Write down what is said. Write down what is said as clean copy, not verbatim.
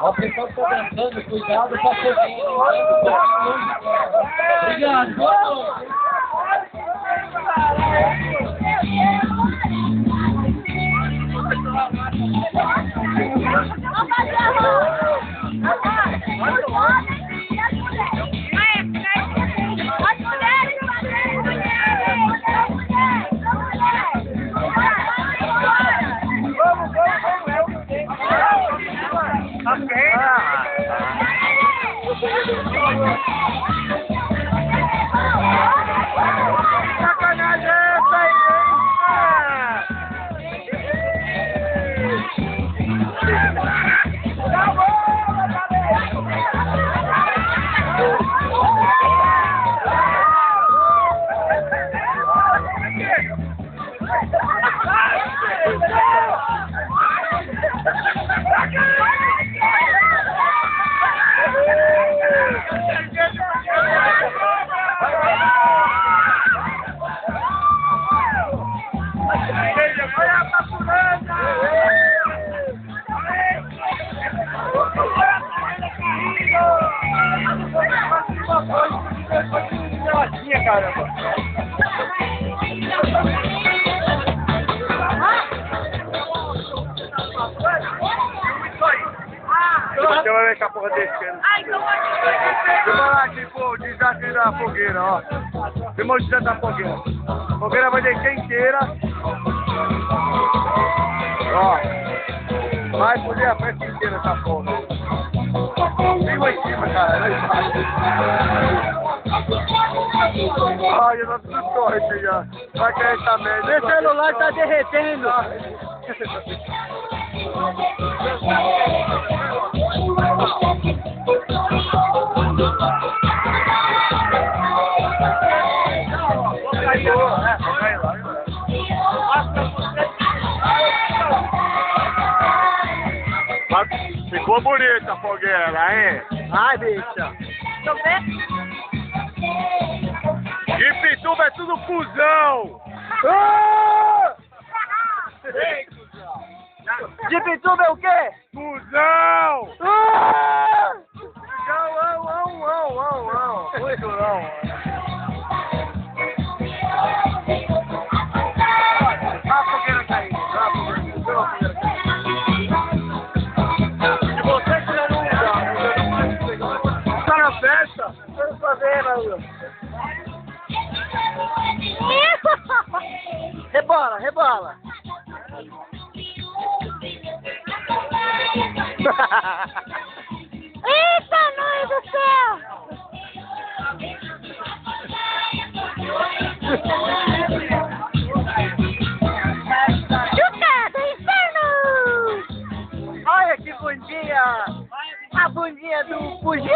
O pessoal está dançando, cuidado para ser. Obrigado, boa noite. Sacanagem é essa aí, caramba. Você vai ver que a porra descendo. Filma lá, tipo, o desafio da fogueira, ó. Filma o desafio da fogueira. A fogueira vai descer inteira. Ó. Vai poder a festa inteira essa porra. Filma em cima, cara. Lá embaixo. Ai, eu não preciso correr já. Vai cair essa merda. Meu celular tá derretendo. Ficou bonita a fogueira, hein? Ai, bicha. Tô vendo? De Pituba é tudo fusão! De Pituba é o quê? Fusão! Muito não. A fogueira caindo, a fogueira caindo. Se você tiver um lugar, tá na festa? Vamos fazer, Raul. Rebola, rebola. Eita, mãe do céu! Chucada, inferno! Olha que bundinha. A bundinha do fugiu.